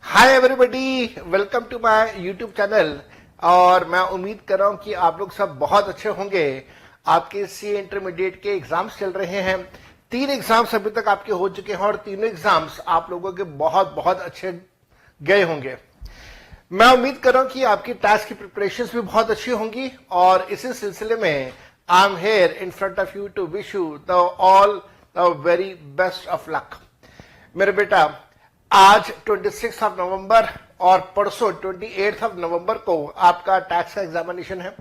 Hi everybody, welcome to my YouTube channel. और मैं उम्मीद कर रहा हूं कि आप लोग सब बहुत अच्छे होंगे। आपके सी इंटरमीडिएट के एग्जाम्स चल रहे हैं। 3 एग्जाम्स अभी तक आपके हो चुके हैं और तीनों एग्जाम्स आप लोगों के बहुत बहुत अच्छे गए होंगे। मैं उम्मीद कर रहा हूं कि आपकी टास्क की प्रिपरेशंस भी बहुत अच्छी होंगी और इसी सिलसिले में I am here in front of you to wish you the all the very best of luck. मेरे बेटा, आज 26 ऑफ नवंबर और परसों 28 ऑफ नवंबर को आपका टैक्स का एग्जामिनेशन है।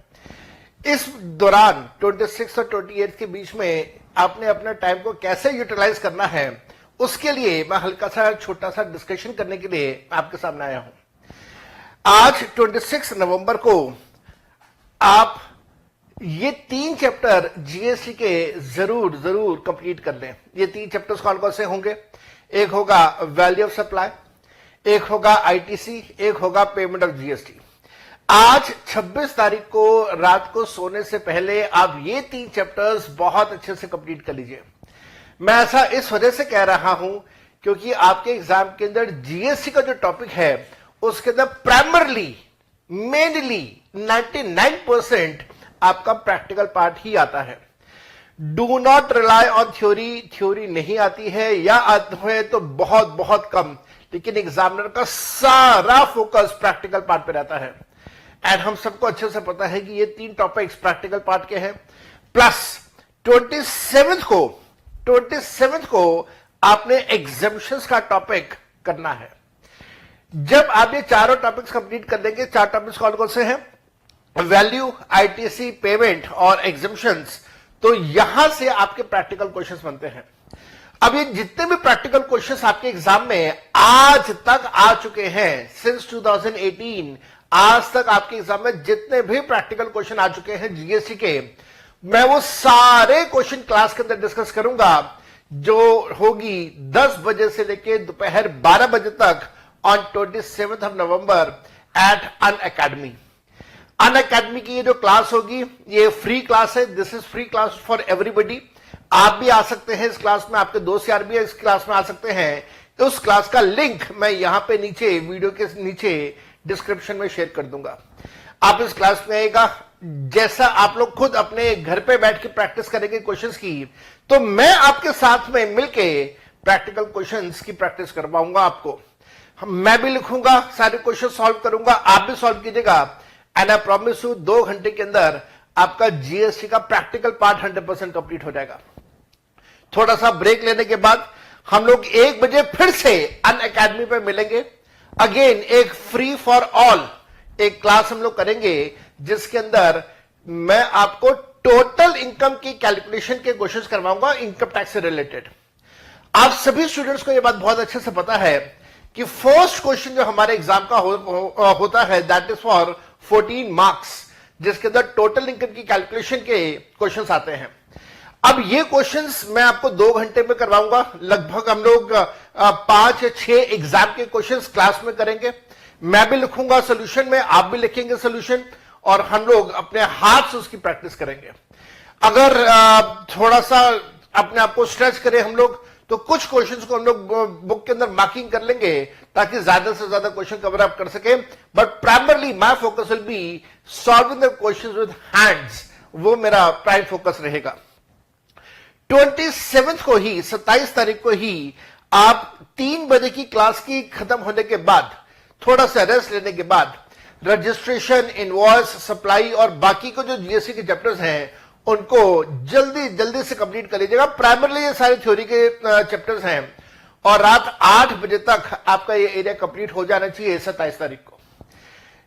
इस दौरान 26 और 28 के बीच में आपने अपने टाइम को कैसे यूटिलाइज करना है, उसके लिए मैं हल्का सा छोटा सा डिस्कशन करने के लिए आपके सामने आया हूं। आज 26 नवंबर को आप ये 3 चैप्टर जीएसटी के जरूर कंप्लीट कर लें। ये 3 चैप्टर्स कौन से होंगे? एक होगा वैल्यू ऑफ सप्लाई, एक होगा आईटीसी, एक होगा पेमेंट ऑफ जीएसटी। आज 26 तारीख को रात को सोने से पहले आप ये 3 चैप्टर्स बहुत अच्छे से कंप्लीट कर लीजिए। मैं ऐसा इस वजह से कह रहा हूं क्योंकि आपके एग्जाम के अंदर जीएसटी का जो टॉपिक है उसके अंदर प्राइमरली मेनली 99% आपका प्रैक्टिकल पार्ट ही आता है। Do not rely on theory नहीं आती है या आती है तो बहुत बहुत कम, लेकिन एग्जामिनर का सारा फोकस प्रैक्टिकल पार्ट पे रहता है। एंड हम सबको अच्छे से पता है कि ये 3 टॉपिक्स प्रैक्टिकल पार्ट के हैं। प्लस 27th को आपने एग्जामिशंस का टॉपिक करना है। जब आप ये चारों टॉपिक्स कंप्लीट कर देंगे, 4 टॉपिक्स कौन से हैं? वैल्यू, आईटीसी, पेमेंट और एग्जामिशंस। तो यहां से आपके प्रैक्टिकल क्वेश्चंस बनते हैं। अब ये जितने भी प्रैक्टिकल क्वेश्चंस आपके एग्जाम में आज तक आ चुके हैं, सिंस 2018 आज तक आपके एग्जाम में जितने भी प्रैक्टिकल क्वेश्चन आ चुके हैं जीएसटी के, मैं वो सारे क्वेश्चन क्लास के अंदर डिस्कस करूंगा, जो होगी 10 बजे से लेकर दोपहर 12 बजे तक on 27 of November at Unacademy. Unacademy की ये जो क्लास होगी ये फ्री क्लास है। This is free class for everybody. आप भी आ सकते हैं इस क्लास में, आपके दोस्त यार भी इस क्लास में आ सकते हैं। उस क्लास का लिंक मैं यहां पे नीचे वीडियो के नीचे डिस्क्रिप्शन में शेयर कर दूंगा। आप इस क्लास में आएगा, जैसा आप लोग खुद अपने घर पे बैठ के प्रैक्टिस करेंगे क्वेश्चंस की, तो मैं आपके साथ में मिलके प्रैक्टिकल क्वेश्चंस की प्रैक्टिस करवाऊंगा आपको। मैं भी लिखूंगा, सारे क्वेश्चन सॉल्व करूंगा, आप भी सॉल्व कीजिएगा। एंड आई प्रॉमिस यू 2 घंटे के अंदर आपका जीएसटी का प्रैक्टिकल पार्ट 100% कंप्लीट हो जाएगा। थोड़ा सा ब्रेक लेने के बाद हम लोग 1 बजे फिर से अनअकैडमी पे मिलेंगे। अगेन एक फ्री फॉर ऑल एक क्लास हम लोग करेंगे, जिसके अंदर मैं आपको टोटल इनकम की कैलकुलेशन के क्वेश्चंस करवाऊंगा, इनकम टैक्स से रिलेटेड। आप सभी स्टूडेंट्स को यह बात बहुत अच्छे से पता है कि फर्स्ट क्वेश्चन जो हमारे एग्जाम का होता है दैट इज फॉर 14 मार्क्स, जिसके अंदर टोटल इनकम की कैलकुलेशन के क्वेश्चंस आते हैं। अब ये क्वेश्चंस मैं आपको 2 घंटे में करवाऊंगा। लगभग हम लोग 5 या 6 एग्जाम के क्वेश्चंस क्लास में करेंगे। मैं भी लिखूंगा सोल्यूशन में, आप भी लिखेंगे सोल्यूशन, और हम लोग अपने हाथ से उसकी प्रैक्टिस करेंगे। अगर थोड़ा सा अपने आप को स्ट्रेच करें हम लोग, तो कुछ क्वेश्चंस को हम लोग बुक के अंदर मार्किंग कर लेंगे ताकि ज्यादा से ज्यादा क्वेश्चन कवर अप कर सके। But primarily my focus will be solving the questions with hands. वो मेरा प्राइम फोकस रहेगा। 27 को ही, 27 तारीख को ही आप 3 बजे की क्लास की खत्म होने के बाद, थोड़ा सा रेस्ट लेने के बाद, रजिस्ट्रेशन, इनवॉइस, सप्लाई और बाकी को जो जीएसटी के चैप्टर्स हैं उनको जल्दी से कंप्लीट कर लीजिएगा। प्राइमरली ये सारे थ्योरी के चैप्टर्स हैं और रात 8 बजे तक आपका ये एरिया कंप्लीट हो जाना चाहिए 27 तारीख को।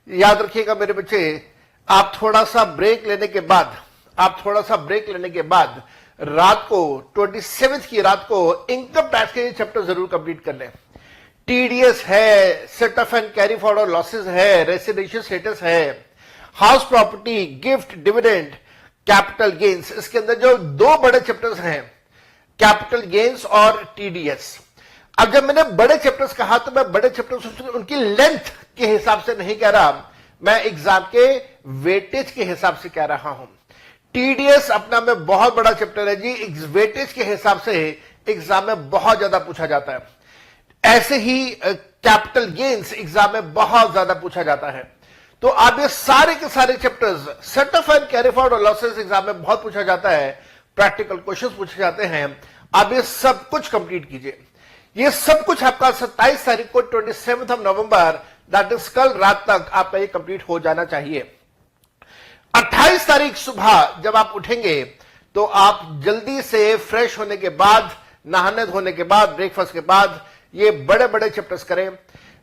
याद रखिएगा मेरे बच्चे, आप थोड़ा सा ब्रेक लेने के बाद रात को 27 की रात को इनकम टैक्स के चैप्टर जरूर कंप्लीट कर लें। टीडीएस है, set of and carry forward losses है, रेसिडेंशियल स्टेटस है, house property, gift, dividend, capital gains. इसके अंदर जो 2 बड़े चैप्टर्स हैं, कैपिटल गेन्स और टीडीएस। अब जब मैंने बड़े चैप्टर्स कहा तो मैं बड़े चैप्टर्स उनकी लेंथ के हिसाब से नहीं कह रहा, मैं एग्जाम के वेटेज के हिसाब से कह रहा हूं। टीडीएस अपना में बहुत बड़ा चैप्टर है जी, वेटेज के हिसाब से एग्जाम में बहुत ज्यादा पूछा जाता है। ऐसे ही कैपिटल गेन्स एग्जाम में बहुत ज्यादा पूछा जाता है। तो आप ये सारे के सारे chapters, set of and carry forward और लॉसेस एग्जाम में बहुत पूछा जाता है, प्रैक्टिकल क्वेश्चंस पूछे जाते हैं। आप ये सब कुछ कंप्लीट कीजिए। ये सब कुछ आपका 27 तारीख को 27 नवंबर दैट इज कल रात तक आपका ये कंप्लीट हो जाना चाहिए। 28 तारीख सुबह जब आप उठेंगे तो आप जल्दी से फ्रेश होने के बाद, नहाने धोने के बाद, ब्रेकफास्ट के बाद ये बड़े बड़े चैप्टर्स करें।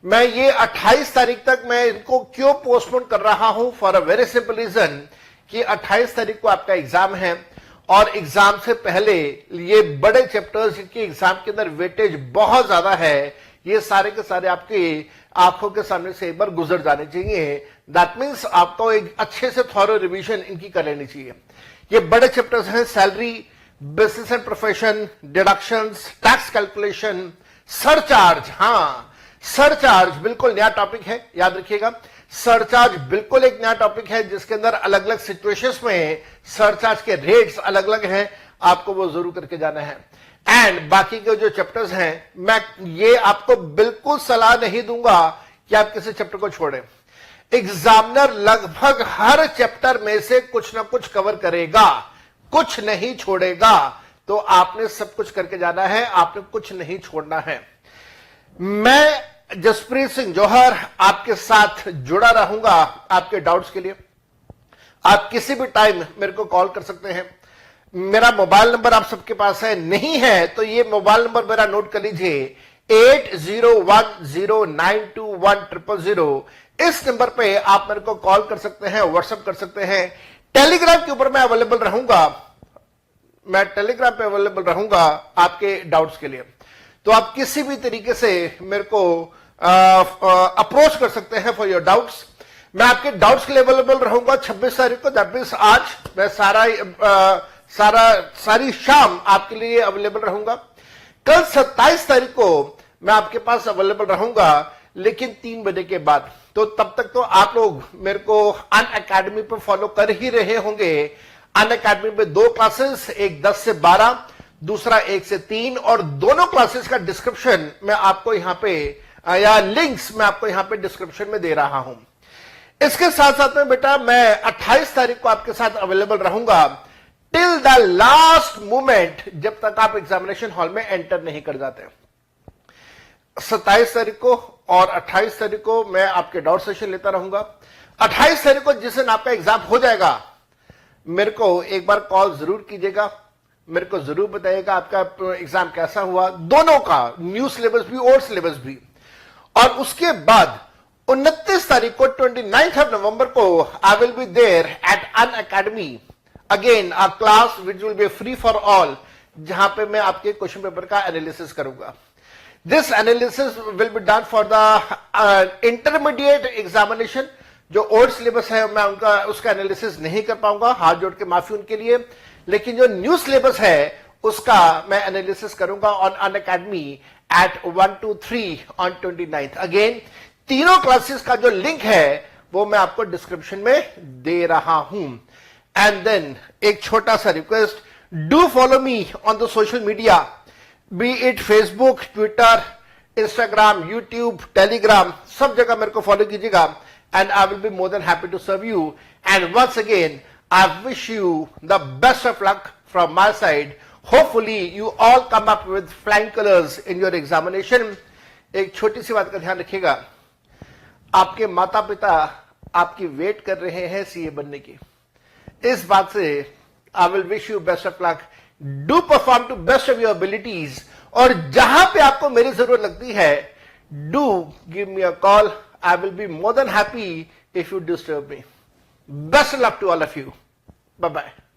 मैं ये 28 तारीख तक मैं इनको क्यों पोस्टपोन कर रहा हूं, for a very simple reason कि 28 तारीख को आपका एग्जाम है और एग्जाम से पहले ये बड़े चैप्टर्स जिनकी एग्जाम के अंदर वेटेज बहुत ज्यादा है, ये सारे के सारे आपकी आंखों के सामने से एक बार गुजर जाने चाहिए। दैट मीन्स आपको एक अच्छे से थॉरो रिवीजन इनकी कर लेनी चाहिए। ये बड़े चैप्टर्स हैं salary, business and profession, deductions, tax calculation, surcharge. हाँ, सरचार्ज बिल्कुल नया टॉपिक है, याद रखिएगा। सरचार्ज बिल्कुल एक नया टॉपिक है जिसके अंदर अलग अलग सिचुएशंस में सरचार्ज के रेट्स अलग अलग हैं, आपको वो जरूर करके जाना है। एंड बाकी के जो चैप्टर्स हैं, मैं ये आपको बिल्कुल सलाह नहीं दूंगा कि आप किसी चैप्टर को छोड़ें। एग्जामिनर लगभग हर चैप्टर में से कुछ ना कुछ कवर करेगा, कुछ नहीं छोड़ेगा। तो आपने सब कुछ करके जाना है, आपने कुछ नहीं छोड़ना है। मैं जसप्रीत सिंह जौहर आपके साथ जुड़ा रहूंगा आपके डाउट्स के लिए। आप किसी भी टाइम मेरे को कॉल कर सकते हैं। मेरा मोबाइल नंबर आप सबके पास है, नहीं है तो ये मोबाइल नंबर मेरा नोट कर लीजिए, 8010921000। इस नंबर पे आप मेरे को कॉल कर सकते हैं, व्हाट्सएप कर सकते हैं। टेलीग्राम के ऊपर मैं अवेलेबल रहूंगा, मैं टेलीग्राम पे अवेलेबल रहूंगा आपके डाउट्स के लिए। तो आप किसी भी तरीके से मेरे को अप्रोच कर सकते हैं फॉर योर डाउट्स। मैं आपके डाउट्स के लिए अवेलेबल रहूंगा 26 तारीख को, दैट मींस आज मैं सारी शाम आपके लिए अवेलेबल रहूंगा। कल 27 तारीख को मैं आपके पास अवेलेबल रहूंगा, लेकिन 3 बजे के बाद। तो तब तक तो आप लोग मेरे को अनअकैडमी पे फॉलो कर ही रहे होंगे। अनअकैडमी में 2 क्लासेस, एक 10 से 12, दूसरा 1 से 3, और दोनों क्लासेस का डिस्क्रिप्शन मैं आपको यहां पे या लिंक्स मैं आपको यहां पे डिस्क्रिप्शन में दे रहा हूं। इसके साथ साथ में बेटा मैं 28 तारीख को आपके साथ अवेलेबल रहूंगा टिल द लास्ट मोमेंट, जब तक आप एग्जामिनेशन हॉल में एंटर नहीं कर जाते। 27 तारीख को और 28 तारीख को मैं आपके डाउट सेशन लेता रहूंगा। 28 तारीख को जिस दिन आपका एग्जाम हो जाएगा, मेरे को एक बार कॉल जरूर कीजिएगा, मेरे को जरूर बताइएगा आपका एग्जाम कैसा हुआ, दोनों का, न्यू सिलेबस भी, ओल्ड सिलेबस भी। और उसके बाद 29 तारीख को 29 नवंबर को I will be there at Unacademy, again a class which will be free for all, जहां पे मैं आपके क्वेश्चन पेपर का एनालिसिस करूंगा। This analysis will be done for the intermediate examination. जो ओल्ड सिलेबस है मैं उसका एनालिसिस नहीं कर पाऊंगा, हाथ जोड़ के माफी उनके लिए, लेकिन जो न्यू सिलेबस है उसका मैं एनालिसिस करूंगा on Unacademy at 1 to 3 on 29th। Again तीनों क्लासेस का जो लिंक है वो मैं आपको डिस्क्रिप्शन में दे रहा हूं। एंड देन एक छोटा सा request, do follow me on the social media, be it Facebook, Twitter, Instagram, YouTube, Telegram, सब जगह मेरे को फॉलो कीजिएगा। And I will be more than happy to serve you. And once again I wish you the best of luck from my side. Hopefully you all come up with flying colors in your examination. एक छोटी सी बात का ध्यान रखिएगा, आपके माता पिता आपकी वेट कर रहे हैं सीए बनने की। इस बात से I will wish you best of luck. Do perform to best of your abilities. और जहां पे आपको मेरी जरूरत लगती है, do give me a call. I will be more than happy if you disturb me. Best of luck to all of you. Bye-bye.